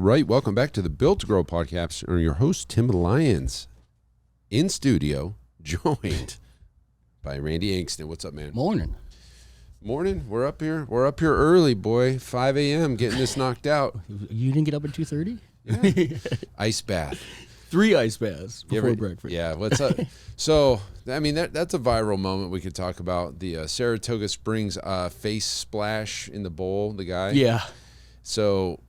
right, welcome back to the Built to Grow podcast. I'm your host, Tim Lyons, in studio, joined by Randy Angston. What's up, man? Morning. Morning. We're up here. We're up here early, boy. 5 a.m. getting this knocked out. You didn't get up at 2:30? Yeah. Ice bath. 3 ice baths before breakfast. Yeah. What's up? So, I mean, that's a viral moment we could talk about. The Saratoga Springs face splash in the bowl, the guy. Yeah. So,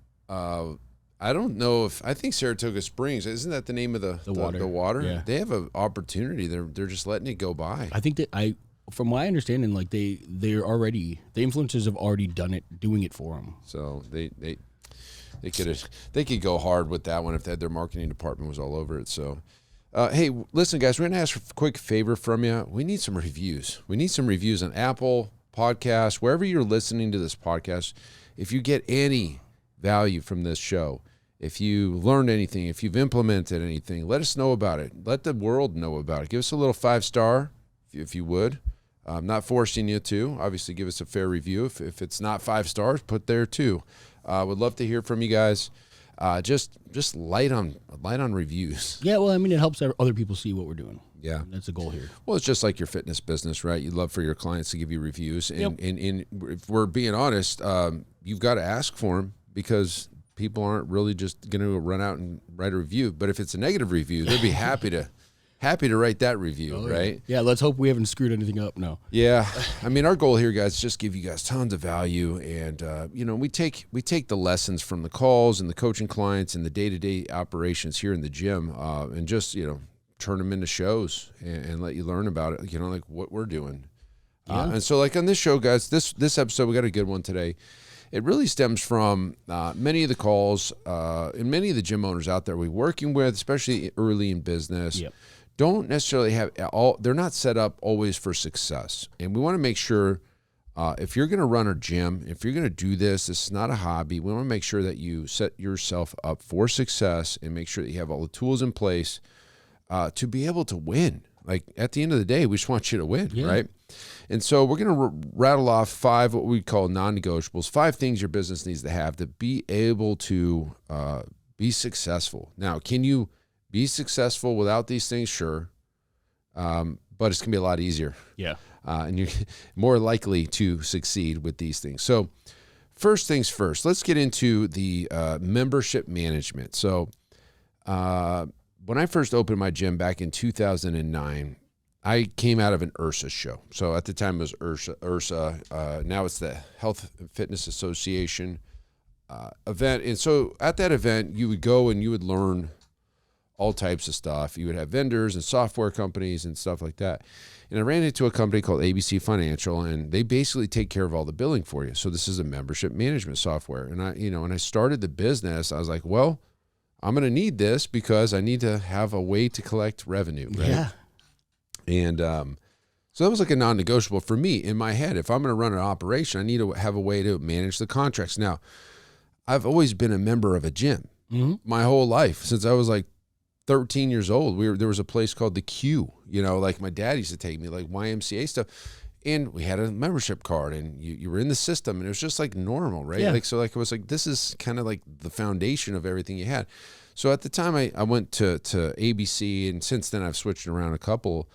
I don't know if I think Saratoga Springs, isn't that the name of the water? The water? Yeah. They have an opportunity. They're just letting it go by. I think that from my understanding, like the influencers have already doing it for them. So they could go hard with that one if their marketing department was all over it. So, hey, listen, guys, we're gonna ask for a quick favor from you. We need some reviews. We need some reviews on Apple Podcasts, wherever you're listening to this podcast. If you get any value from this show, if you learned anything, if you've implemented anything, let us know about it. Let the world know about it. Give us a little 5-star, if you would. I'm not forcing you to. Obviously, give us a fair review. If it's not 5 stars, put there too. Would love to hear from you guys. Just light on reviews. Yeah, well, I mean, it helps other people see what we're doing. Yeah. That's the goal here. Well, it's just like your fitness business, right? You'd love for your clients to give you reviews. And, Yep. and if we're being honest, you've got to ask for them because people aren't really just going to run out and write a review. But if it's a negative review, they'd be happy to write that review, right? Yeah, let's hope we haven't screwed anything up now. Yeah. I mean, our goal here, guys, is just give you guys tons of value. And, we take the lessons from the calls and the coaching clients and the day-to-day operations here in the gym and just, turn them into shows and let you learn about it, like what we're doing. Yeah. And so like on this show, guys, this episode, we got a good one today. It really stems from many of the calls and many of the gym owners out there we're working with, especially early in business. Yep. Don't necessarily they're not set up always for success. And we want to make sure if you're going to run a gym, if you're going to do this is not a hobby. We want to make sure that you set yourself up for success and make sure that you have all the tools in place to be able to win. Like at the end of the day, we just want you to win, right? And so we're going to rattle off 5 what we call non-negotiables, 5 things your business needs to have to be able to be successful. Now, can you be successful without these things? Sure. But it's going to be a lot easier. Yeah. And you're more likely to succeed with these things. So first things first, let's get into the membership management. So when I first opened my gym back in 2009, I came out of an IRSA show. So at the time it was IRSA. Now it's the Health and Fitness Association event. And so at that event, you would go and you would learn all types of stuff. You would have vendors and software companies and stuff like that. And I ran into a company called ABC Financial, and they basically take care of all the billing for you. So this is a membership management software. And when I started the business, I was like, well, I'm going to need this because I need to have a way to collect revenue, right? Yeah. And so that was like a non-negotiable for me in my head. If I'm going to run an operation, I need to have a way to manage the contracts. Now, I've always been a member of a gym my whole life since I was like 13 years old. There was a place called the Q, like my dad used to take me, like YMCA stuff. And we had a membership card and you were in the system and it was just like normal, right? Yeah. It was like, this is kind of like the foundation of everything you had. So at the time I went to ABC, and since then I've switched around a couple,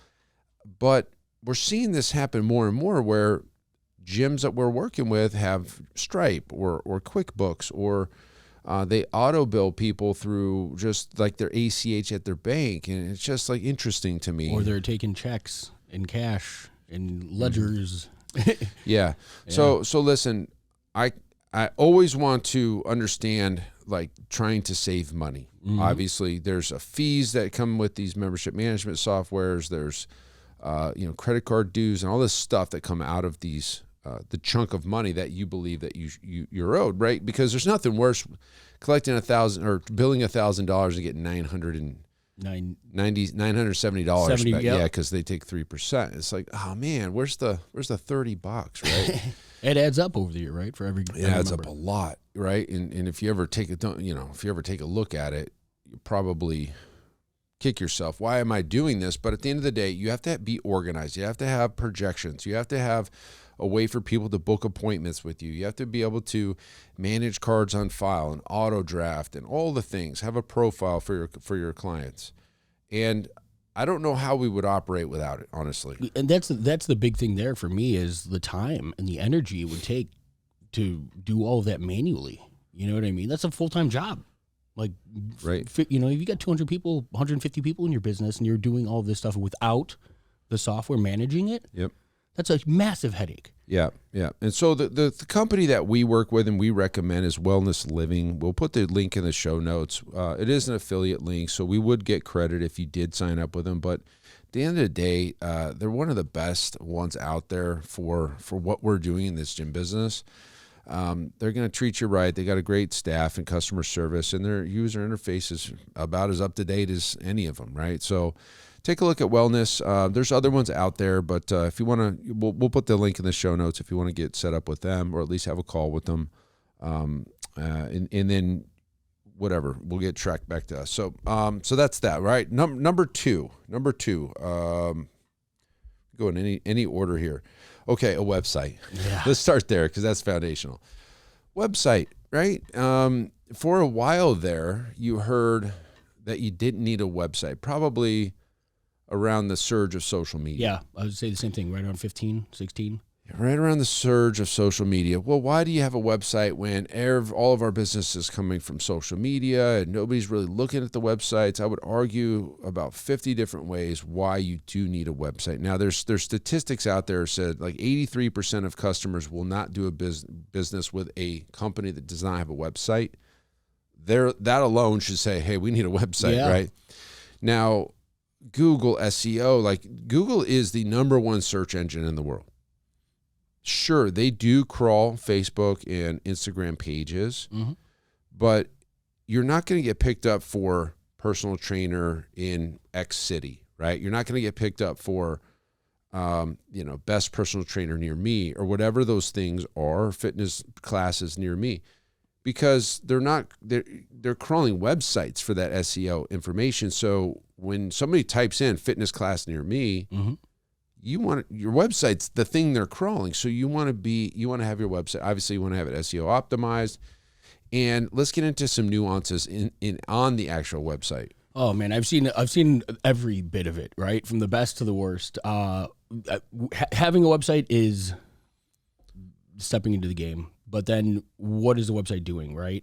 but we're seeing this happen more and more where gyms that we're working with have Stripe or QuickBooks, or they auto bill people through just like their ACH at their bank. And it's just like interesting to me. Or they're taking checks in cash and ledgers. Yeah. So listen, I always want to understand like trying to save money. Obviously there's fees that come with these membership management softwares. There's credit card dues and all this stuff that come out of these the chunk of money that you believe that you're owed, right? Because there's nothing worse collecting $1,000 or billing $1,000 and getting $970 back. Yep. Yeah, because they take 3%. It's like, oh man, where's the $30, right? It adds up over the year, right? For every it adds up a lot, right? And if you ever take a look at it, you probably kick yourself. Why am I doing this? But at the end of the day, you have to be organized. You have to have projections. You have to have a way for people to book appointments with you. You have to be able to manage cards on file and auto draft and all the things, have a profile for your clients. And I don't know how we would operate without it, honestly. And that's the big thing there for me is the time and the energy it would take to do all of that manually. You know what I mean? That's a full-time job. Like, right. If you got 200 people, 150 people in your business and you're doing all of this stuff without the software managing it, yep, that's a massive headache. Yeah, yeah. And so the company that we work with and we recommend is Wellness Living. We'll put the link in the show notes. It is an affiliate link, so we would get credit if you did sign up with them. But at the end of the day, they're one of the best ones out there for what we're doing in this gym business. They're going to treat you right. They got a great staff and customer service, and their user interface is about as up to date as any of them, right? So take a look at Wellness. There's other ones out there, but if you want to, we'll put the link in the show notes if you want to get set up with them or at least have a call with them. And then whatever, we'll get tracked back to us. So that's that, right? Number two, go in any order here. Okay, a website. Yeah. Let's start there because that's foundational. Website, right? For a while there, you heard that you didn't need a website, probably around the surge of social media. Yeah, I would say the same thing, right around 15, 16. Right around the surge of social media. Well, why do you have a website when all of our business is coming from social media and nobody's really looking at the websites? I would argue about 50 different ways why you do need a website. Now, there's statistics out there that said like 83% of customers will not do a business with a company that does not have a website. That alone should say, hey, we need a website, right? Now, Google SEO, like Google is the number one search engine in the world. Sure, they do crawl Facebook and Instagram pages, but you're not going to get picked up for personal trainer in X city, right? You're not going to get picked up for, best personal trainer near me or whatever those things are, fitness classes near me, because they're crawling websites for that SEO information. So when somebody types in fitness class near me, your website's the thing they're crawling. So you want to have your website. Obviously, you want to have it SEO optimized. And let's get into some nuances on the actual website. Oh man, I've seen every bit of it, right? From the best to the worst. Having a website is stepping into the game. But then what is the website doing, right?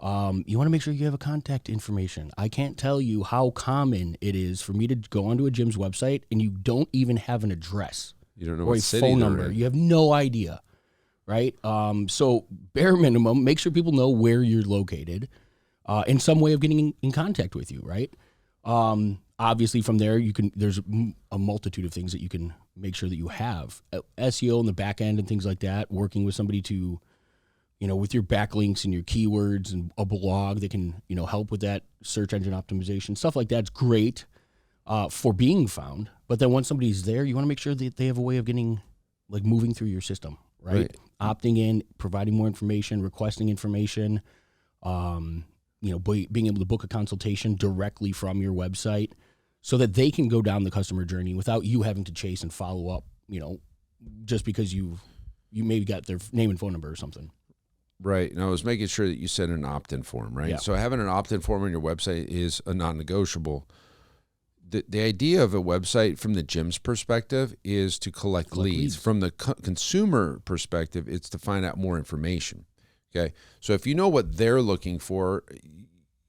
You want to make sure you have a contact information. I can't tell you how common it is for me to go onto a gym's website and you don't even have an address. You don't know or what a city phone they're number. in. You have no idea, right? So bare minimum, make sure people know where you're located, and some way of getting in contact with you, right? Obviously, from there there's a multitude of things that you can make sure that you have SEO in the back end and things like that. Working with somebody to with your backlinks and your keywords and a blog that can, help with that search engine optimization, stuff like that's great for being found. But then once somebody's there, you want to make sure that they have a way of getting, like, moving through your system, right? Opting in, providing more information, requesting information, being able to book a consultation directly from your website so that they can go down the customer journey without you having to chase and follow up, just because you maybe got their name and phone number or something. Right. And I was making sure that you sent an opt-in form, right? Yeah. So having an opt-in form on your website is a non-negotiable. The idea of a website from the gym's perspective is to collect leads. From the consumer perspective, it's to find out more information. Okay. So if you know what they're looking for,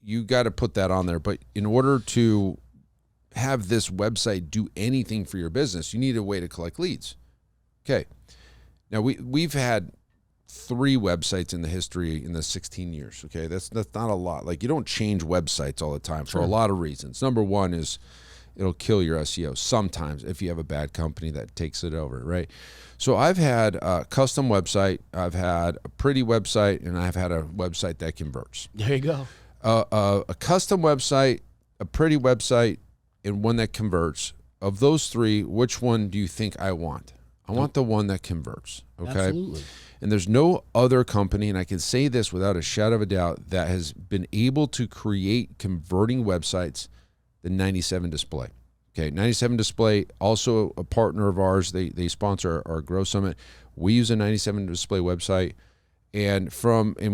you got to put that on there. But in order to have this website do anything for your business, you need a way to collect leads. Okay. Now we've had 3 websites in the history in the 16 years. Okay. That's not a lot. Like, you don't change websites all the time for a lot of reasons. Number one is it'll kill your SEO sometimes if you have a bad company that takes it over. Right. So I've had a custom website, I've had a pretty website, and I've had a website that converts. There you go. A custom website, a pretty website, and one that converts. Of those 3, which one do you think I want? I want the one that converts. Okay. Absolutely. And there's no other company, and I can say this without a shadow of a doubt, that has been able to create converting websites than 97 Display. Okay, 97 Display, also a partner of ours. They sponsor our Grow Summit. We use a 97 display website, and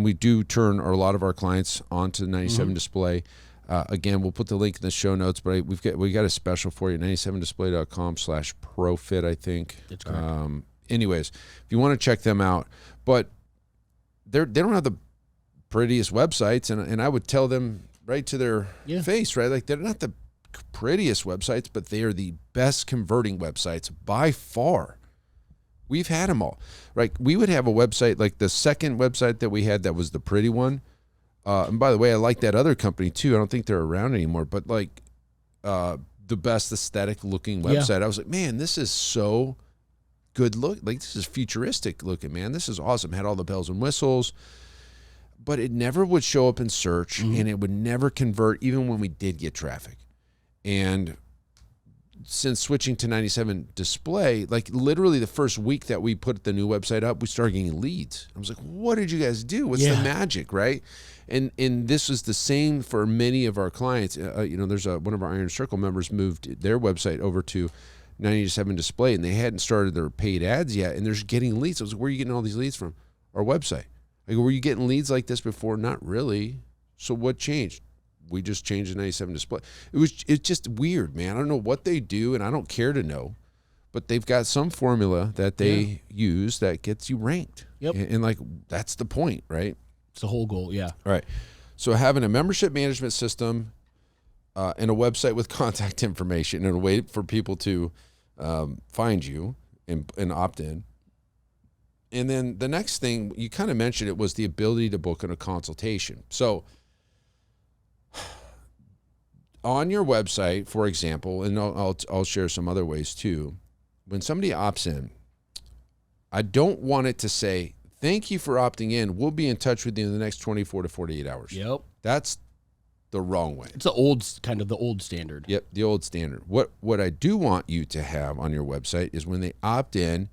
we do turn a lot of our clients onto the 97 display. Again, we'll put the link in the show notes, but we got a special for you, 97display.com/profit, I think. That's correct. Anyways, if you want to check them out, but they don't have the prettiest websites, and I would tell them right to their face, right? Like, they're not the prettiest websites, but they are the best converting websites by far. We've had them all. Right? We would have a website, like the second website that we had that was the pretty one. And by the way, I like that other company too. I don't think they're around anymore, but like the best aesthetic looking website. I was like, man, this is so good look. Like, this is futuristic looking, man. This is awesome. Had all the bells and whistles, but it never would show up in search, and it would never convert even when we did get traffic. And since switching to 97 display, like literally the first week that we put the new website up, we started getting leads. I was like, what did you guys do? What's the magic, right? And this was the same for many of our clients. There's one of our Iron Circle members moved their website over to 97 display, and they hadn't started their paid ads yet, and they're just getting leads. I was like, where are you getting all these leads from? Our website. I go, were you getting leads like this before? Not really. So what changed? We just changed the 97 display. It's just weird, man. I don't know what they do, and I don't care to know, but they've got some formula that they use that gets you ranked. Yep. And like, that's the point, right? It's the whole goal, yeah. All right. So having a membership management system and a website with contact information and a way for people to find you and opt in. And then the next thing, you kind of mentioned it, was the ability to book in a consultation. So on your website, for example, and I'll share some other ways too, when somebody opts in, I don't want it to say, thank you for opting in. We'll be in touch with you in the next 24 to 48 hours. Yep. That's the wrong way. It's the old standard. Yep, the old standard. What I do want you to have on your website is when they opt in,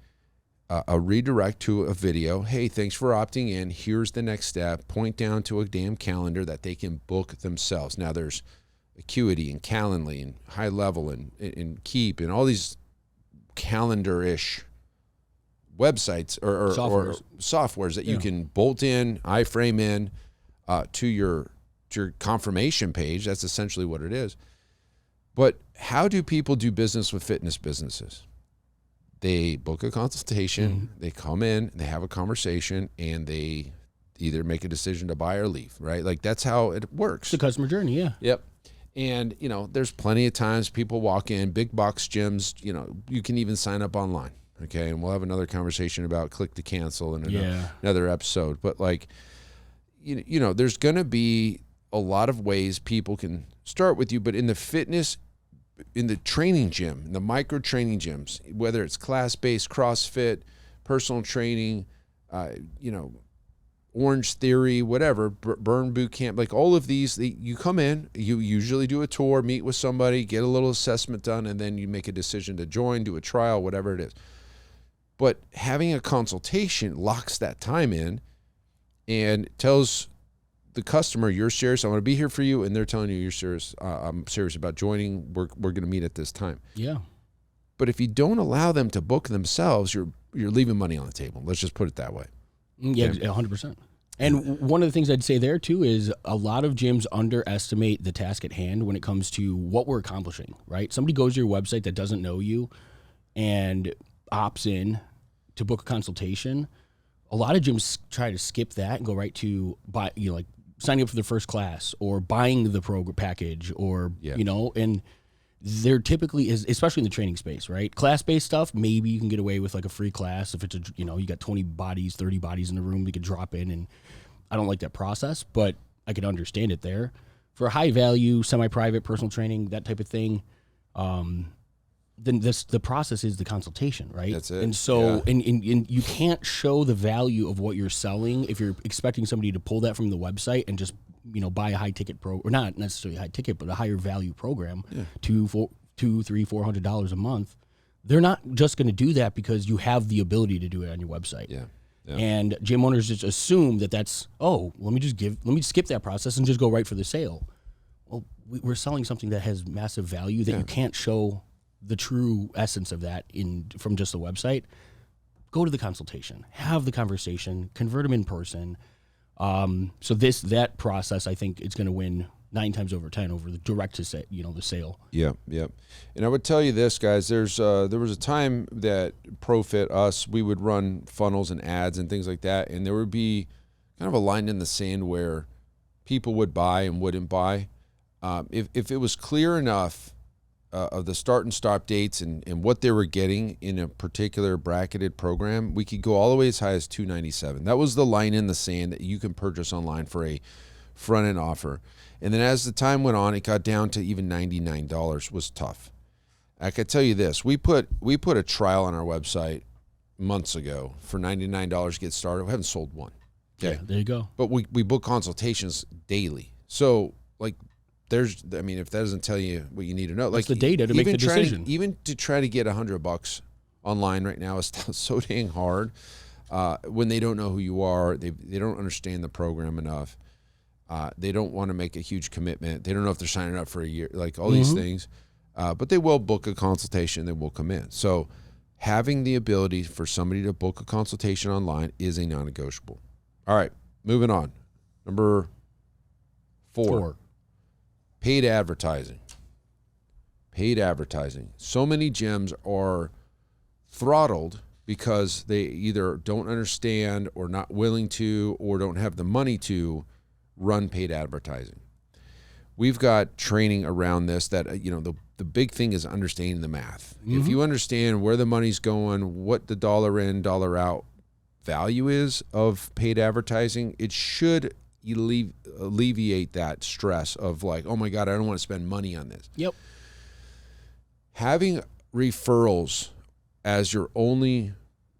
a redirect to a video. Hey, thanks for opting in. Here's the next step. Point down to a damn calendar that they can book themselves. Now, there's Acuity and Calendly and High Level and Keep and all these calendar-ish websites or softwares that you can bolt in, iframe in to your confirmation page. That's essentially what it is. But how do people do business with fitness businesses? They book a consultation, they come in, they have a conversation, and they either make a decision to buy or leave, right? Like, that's how it works. It's the customer journey, yeah. Yep. And, there's plenty of times people walk in, big box gyms, you can even sign up online, okay? And we'll have another conversation about click to cancel in another episode. But, like, there's going to be a lot of ways people can start with you, but in the training gym, in the micro training gyms, whether it's class-based CrossFit, personal training, Orange Theory, whatever, Burn Boot Camp, like all of these, you come in, you usually do a tour, meet with somebody, get a little assessment done, and then you make a decision to join, do a trial, whatever it is. But having a consultation locks that time in and tells the customer, you're serious, I want to be here for you, and they're telling you, you're serious, I'm serious about joining, we're going to meet at this time. Yeah. But if you don't allow them to book themselves, you're leaving money on the table. Let's just put it that way. Yeah, 100%. And one of the things I'd say there too is a lot of gyms underestimate the task at hand when it comes to what we're accomplishing, right? Somebody goes to your website that doesn't know you and opts in to book a consultation. A lot of gyms try to skip that and go right to buy, like signing up for their first class or buying the program package or, and there typically is, especially in the training space, right? Class-based stuff, maybe you can get away with like a free class if it's you got 20 bodies, 30 bodies in the room, you could drop in, and I don't like that process, but I could understand it there. For high value, semi-private personal training, that type of thing, then the process is the consultation, right? That's it. And so, and you can't show the value of what you're selling if you're expecting somebody to pull that from the website and just buy a high ticket or not necessarily high ticket, but a higher value program, $200, $400 a month. They're not just going to do that because you have the ability to do it on your website. Yeah. And gym owners just assume that's, let me skip that process and just go right for the sale. Well, we're selling something that has massive value that you can't show the true essence of that from just the website. go to the consultation, have the conversation, convert them in person. So that process, I think it's going to win 9 times over 10 over the direct to say, the sale. Yeah. And I would tell you this, guys, there was a time that ProFit, us, we would run funnels and ads and things like that. And there would be kind of a line in the sand where people would buy and wouldn't buy. If it was clear enough of the start and stop dates and what they were getting in a particular bracketed program, we could go all the way as high as $297. That was the line in the sand that you can purchase online for a front end offer. And then as the time went on, it got down to even $99 was tough. I could tell you this, we put a trial on our website months ago for $99 to get started. We haven't sold one. Okay. Yeah, there you go. But we book consultations daily. So like if that doesn't tell you what you need to know, like the data to make the decision. Even to try to get $100 online right now is so dang hard when they don't know who you are. They don't understand the program enough. They don't want to make a huge commitment. They don't know if they're signing up for a year, like all these things. But they will book a consultation. They will come in. So having the ability for somebody to book a consultation online is a non-negotiable. All right, moving on. Number 4. Paid advertising. Paid advertising. So many gyms are throttled because they either don't understand or not willing to or don't have the money to run paid advertising. We've got training around this that, the big thing is understanding the math. If you understand where the money's going, what the dollar in, dollar out value is of paid advertising, it should alleviate that stress of like, oh my God, I don't want to spend money on this. Yep. Having referrals as your only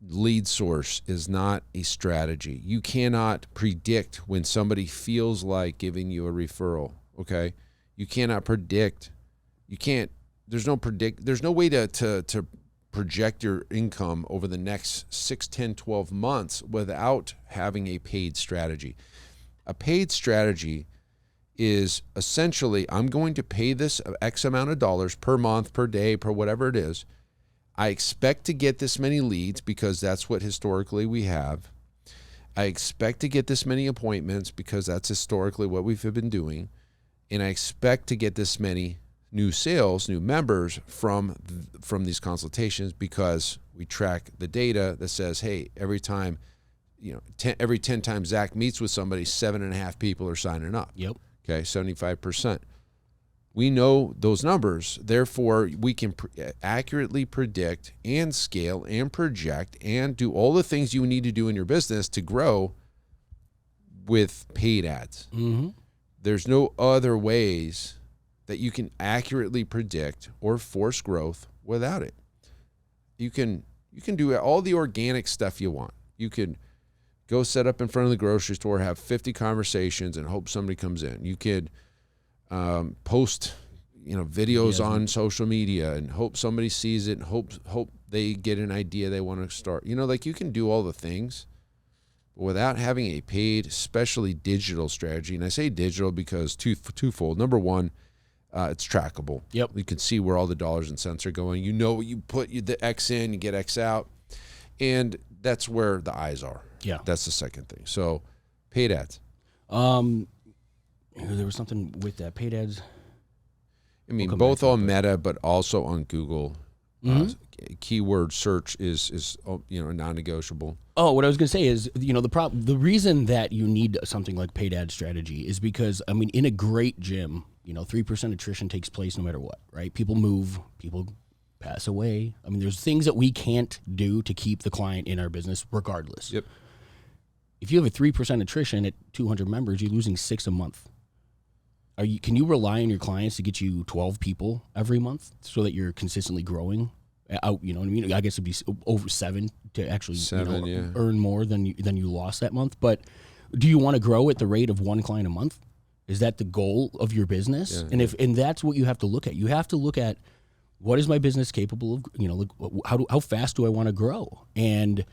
lead source is not a strategy. You cannot predict when somebody feels like giving you a referral. Okay. You cannot predict. There's no way to project your income over the next 6, 10, 12 months without having a paid strategy. A paid strategy is essentially, I'm going to pay this X amount of dollars per month, per day, per whatever it is. I expect to get this many leads because that's what historically we have. I expect to get this many appointments because that's historically what we've been doing. And I expect to get this many new sales, new members from these consultations because we track the data that says, hey, every time, every 10 times Zach meets with somebody, 7.5 people are signing up. Yep. Okay, 75%. We know those numbers. Therefore, we can accurately predict and scale and project and do all the things you need to do in your business to grow with paid ads. There's no other ways that you can accurately predict or force growth without it. You can do all the organic stuff you want. You can go set up in front of the grocery store, have 50 conversations, and hope somebody comes in. You could post, videos on social media and hope somebody sees it and hope they get an idea they want to start. You can do all the things, but without having a paid, especially digital strategy. And I say digital because twofold. Number one, it's trackable. Yep. You can see where all the dollars and cents are going. You put the X in, you get X out, and that's where the eyes are. Yeah. That's the second thing. So paid ads. There was something with that paid ads. I mean, both on Meta, but also on Google. Keyword search is non-negotiable. Oh, what I was going to say is, the reason that you need something like paid ad strategy is because, in a great gym, 3% attrition takes place no matter what, right? People move, people pass away. There's things that we can't do to keep the client in our business regardless. Yep. If you have a 3% attrition at 200 members, you're losing 6 a month. Can you rely on your clients to get you 12 people every month so that you're consistently growing? Out, you know what I mean? I guess it'd be over 7 to actually earn more than you lost that month. But do you want to grow at the rate of 1 client a month? Is that the goal of your business? Yeah, and that's what you have to look at. You have to look at, what is my business capable of? How fast do I want to grow? And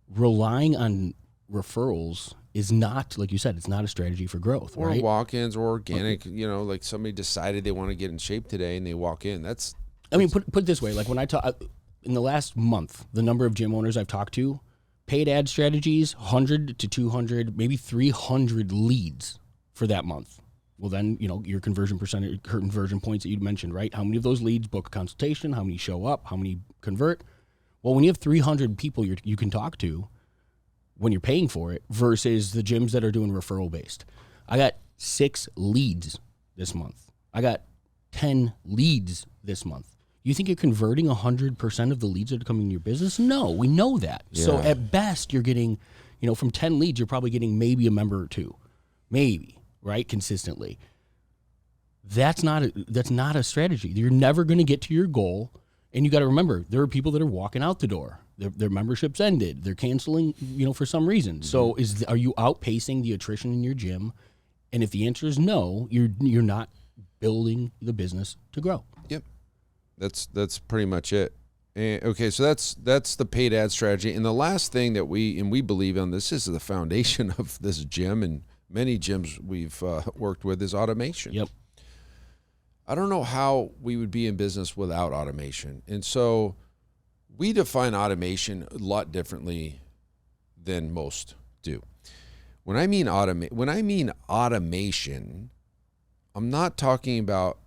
relying on referrals is not, like you said, it's not a strategy for growth. Or right? walk-ins or organic. Like somebody decided they want to get in shape today and they walk in. Put it this way. Like when I talk, in the last month, the number of gym owners I've talked to, paid ad strategies, 100 to 200, maybe 300 leads for that month. Well, then, your conversion percentage, conversion points that you mentioned, right? How many of those leads book a consultation? How many show up? How many convert? Well, when you have 300 people you can talk to when you're paying for it versus the gyms that are doing referral based. I got 6 leads this month. I got 10 leads this month. You think you're converting 100% of the leads that are coming to your business? No, we know that. Yeah. So at best, you're getting, from 10 leads, you're probably getting maybe a member or two, maybe, right, consistently. That's not a strategy. You're never going to get to your goal. And you got to remember, there are people that are walking out the door. Their membership's ended. They're canceling, for some reason. Mm-hmm. So are you outpacing the attrition in your gym? And if the answer is no, you're not building the business to grow. Yep. That's pretty much it. And, okay, so that's the paid ad strategy. And the last thing that we believe in, this is the foundation of this gym and many gyms we've worked with, is automation. Yep. I don't know how we would be in business without automation. And so we define automation a lot differently than most do. When I mean automation, I'm not talking about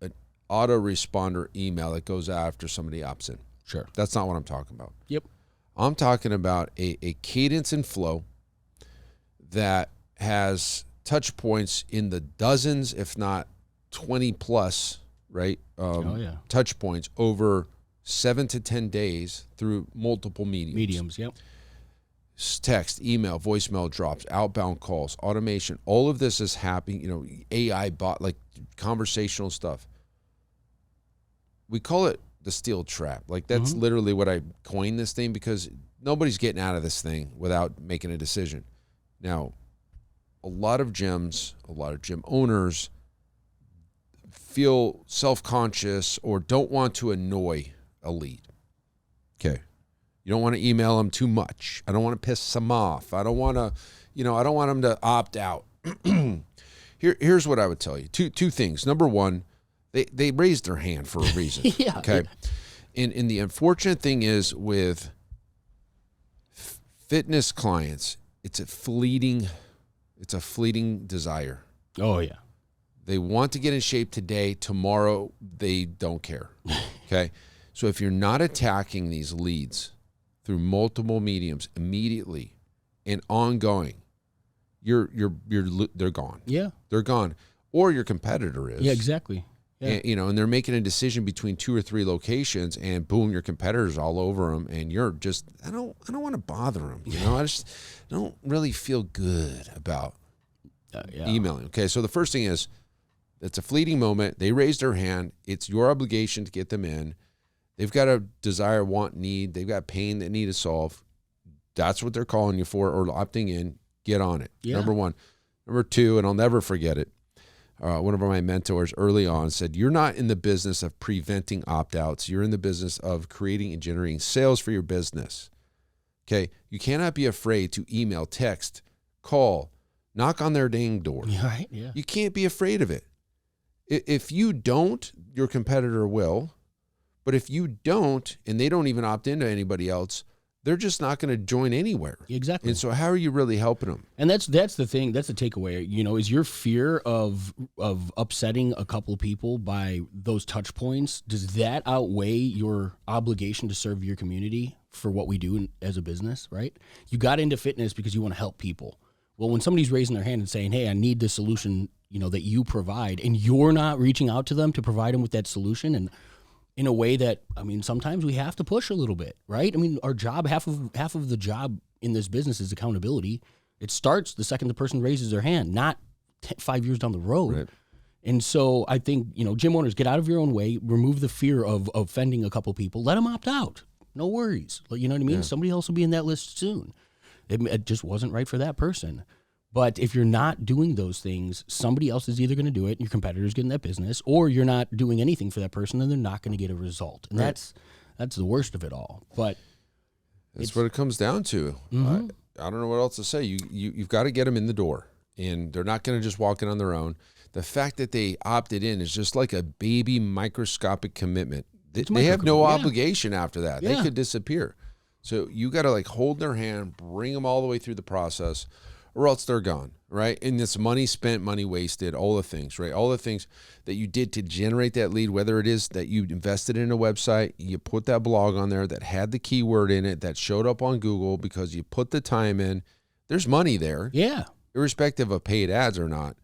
an autoresponder email that goes after somebody opts in. Sure. That's not what I'm talking about. Yep. I'm talking about a cadence and flow that has touch points in the dozens, if not 20 plus, right? Touch points over 7 to 10 days through multiple mediums. Yep. Text, email, voicemail drops, outbound calls, automation. All of this is happening, AI bot, like conversational stuff. We call it the steel trap. Like that's literally what I coined this thing, because nobody's getting out of this thing without making a decision. Now, a lot of gym owners feel self-conscious or don't want to annoy a lead. Okay. You don't want to email them too much. I don't want to piss them off. I don't want to, I don't want them to opt out. Here's what I would tell you. Two things. Number one, they raised their hand for a reason. Yeah. Okay. And the unfortunate thing is with fitness clients, it's a fleeting desire. Oh yeah. They want to get in shape today. Tomorrow, they don't care. Okay. So if you're not attacking these leads through multiple mediums immediately and ongoing, they're gone. Yeah. They're gone. Or your competitor is. Yeah, exactly. Yeah. And they're making a decision between 2 or 3 locations, and boom, your competitor's all over them, and you're just, I don't want to bother them. I just don't really feel good about emailing. Okay, so the first thing is, it's a fleeting moment. They raised their hand. It's your obligation to get them in. They've got a desire, want, need. They've got pain that need to solve. That's what they're calling you for or opting in. Get on it. Yeah. Number one. Number two, and I'll never forget it, one of my mentors early on said, you're not in the business of preventing opt-outs. You're in the business of creating and generating sales for your business. Okay? You cannot be afraid to email, text, call, knock on their dang door. Right, yeah. You can't be afraid of it. If you don't, your competitor will. But if you don't, and they don't even opt into anybody else, they're just not going to join anywhere. Exactly. And so how are you really helping them? And that's the thing. That's the takeaway. Is your fear of upsetting a couple of people by those touch points, does that outweigh your obligation to serve your community for what we do as a business, right? You got into fitness because you want to help people. Well, when somebody's raising their hand and saying, hey, I need this solution, that you provide, and you're not reaching out to them to provide them with that solution, and in a way that, sometimes we have to push a little bit, right? Our job, half of the job in this business is accountability. It starts the second the person raises their hand, not 5 years down the road. Right. And so I think, gym owners, get out of your own way, remove the fear of offending a couple people, let them opt out. No worries. You know what I mean? Yeah. Somebody else will be in that list soon. It just wasn't right for that person. But if you're not doing those things, somebody else is either going to do it, and your competitor's getting that business, or you're not doing anything for that person, and they're not going to get a result. And that's the worst of it all. But that's what it comes down to. I don't know what else to say. You've got to get them in the door, and they're not going to just walk in on their own. The fact that they opted in is just like a baby microscopic commitment. They have no obligation after that. Yeah. They could disappear. So you got to like hold their hand, bring them all the way through the process, or else they're gone, right? And it's money spent, money wasted, all the things, right? All the things that you did to generate that lead, whether it is that you invested in a website, you put that blog on there that had the keyword in it, that showed up on Google because you put the time in. There's money there. Yeah. Irrespective of paid ads or not.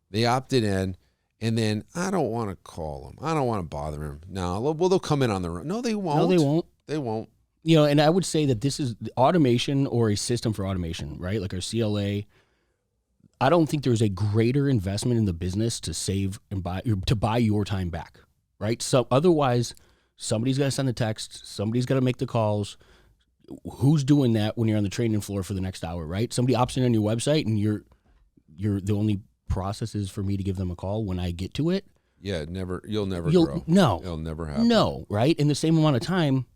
They opted in, and then I don't want to call them. I don't want to bother them. No, well, they'll come in on their own. No, they won't. No, they won't. They won't. You know, and I would say that this is automation or a system for automation, right? Like our CLA. I don't think there's a greater investment in the business to save and buy your time back, right? So otherwise, somebody's got to send the text, somebody's got to make the calls. Who's doing that when you're on the training floor for the next hour, right? Somebody opts in on your website, and you're the only process is for me to give them a call when I get to it. Yeah, you'll never grow. No, it'll never happen. No, right? In the same amount of time.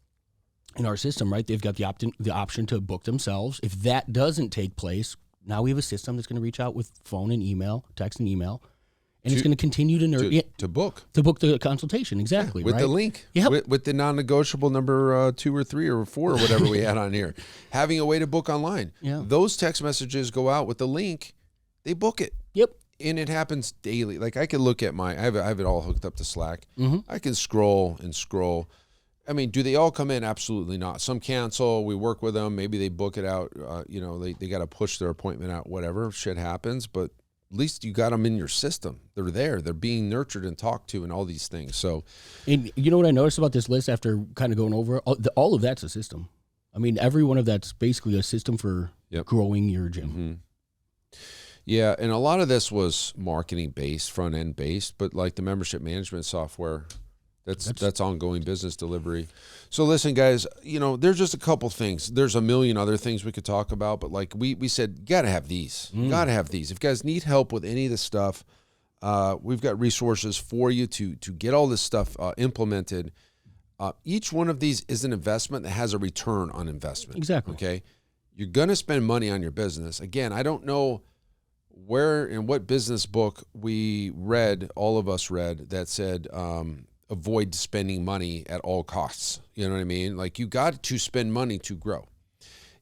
In our system, right, they've got the option to book themselves. If that doesn't take place, now we have a system that's going to reach out with phone and email, text and email, and it's going to continue to book the consultation. Exactly, with right? the link, with the non-negotiable number 2 or 3 or 4 or whatever we had on here, having a way to book online. Yeah, those text messages go out with the link. They book it. Yep. And it happens daily. Like I could look at I have it all hooked up to Slack. Mm-hmm. I can scroll and scroll. I mean, do they all come in? Absolutely not. Some cancel. We work with them. Maybe they book it out. They got to push their appointment out, whatever. Shit happens. But at least you got them in your system. They're there. They're being nurtured and talked to and all these things. So, and you know what I noticed about this list after kind of going over all of that's a system. I mean, every one of that's basically a system for growing your gym. Mm-hmm. Yeah, and a lot of this was marketing based, front end based, but like the membership management software, that's ongoing business delivery. So listen, guys, there's just a couple things. There's a million other things we could talk about, but like we said, you gotta have these. You gotta have these. If you guys need help with any of this stuff, we've got resources for you to get all this stuff implemented. Each one of these is an investment that has a return on investment. Exactly. Okay, you're gonna spend money on your business. Again, I don't know where in what business book all of us read that said avoid spending money at all costs. You know what I mean? Like you got to spend money to grow.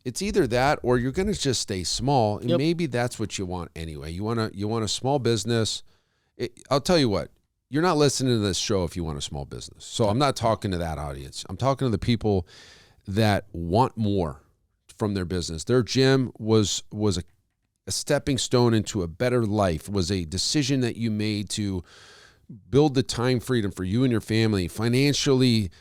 It's either that or you're going to just stay small, and maybe that's what you want anyway. You want a small business. I'll tell you what, you're not listening to this show if you want a small business. So I'm not talking to that audience. I'm talking to the people that want more from their business. Their gym was a stepping stone into a better life, was a decision that you made to build the time freedom for you and your family, financially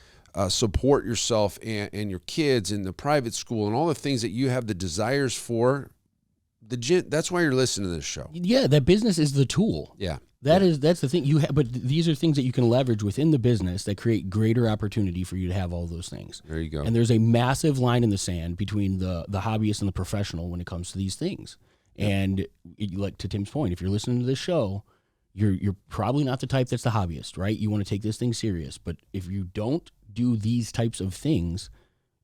support yourself and your kids in the private school and all the things that you have the desires for. The gym, that's why you're listening to this show. Yeah, that business is the tool. Yeah. That's the thing you have, but these are things that you can leverage within the business that create greater opportunity for you to have all those things. There you go. And there's a massive line in the sand between the hobbyist and the professional when it comes to these things. Yep. And like to Tim's point, if you're listening to this show, you're probably not the type that's the hobbyist, right? You want to take this thing serious, but if you don't do these types of things,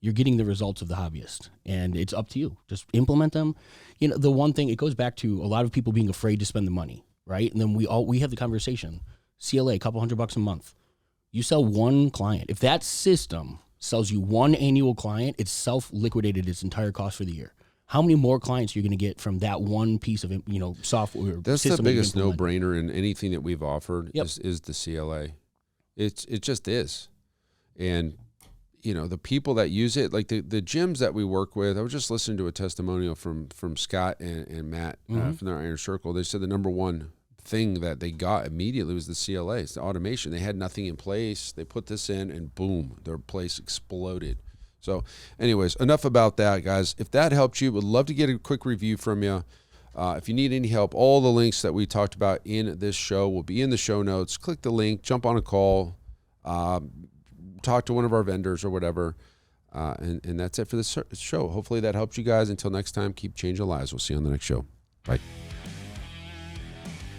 you're getting the results of the hobbyist, and it's up to you. Just implement them. The one thing, it goes back to a lot of people being afraid to spend the money, right? And then we have the conversation. CLA, a couple $100 a month. You sell one client. If that system sells you one annual client, it's self-liquidated its entire cost for the year. How many more clients are you going to get from that one piece of software? That's the biggest no-brainer in anything that we've offered. Yep. is the CLA. It just is, and the people that use it, like the gyms that we work with. I was just listening to a testimonial from Scott and Matt from their Iron Circle. They said the number one thing that they got immediately was the CLA. It's the automation. They had nothing in place. They put this in, and boom, their place exploded. So anyways, enough about that, guys. If that helped you, would love to get a quick review from you. If you need any help, all the links that we talked about in this show will be in the show notes. Click the link, jump on a call, talk to one of our vendors or whatever. And that's it for this show. Hopefully that helps you guys. Until next time, keep changing lives. We'll see you on the next show. Bye.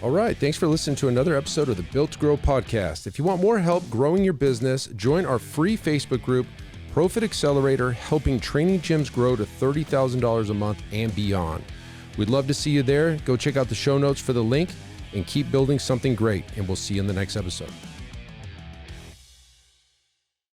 All right. Thanks for listening to another episode of the Built to Grow podcast. If you want more help growing your business, join our free Facebook group, Profit Accelerator, helping training gyms grow to $30,000 a month and beyond. We'd love to see you there. Go check out the show notes for the link and keep building something great. And we'll see you in the next episode.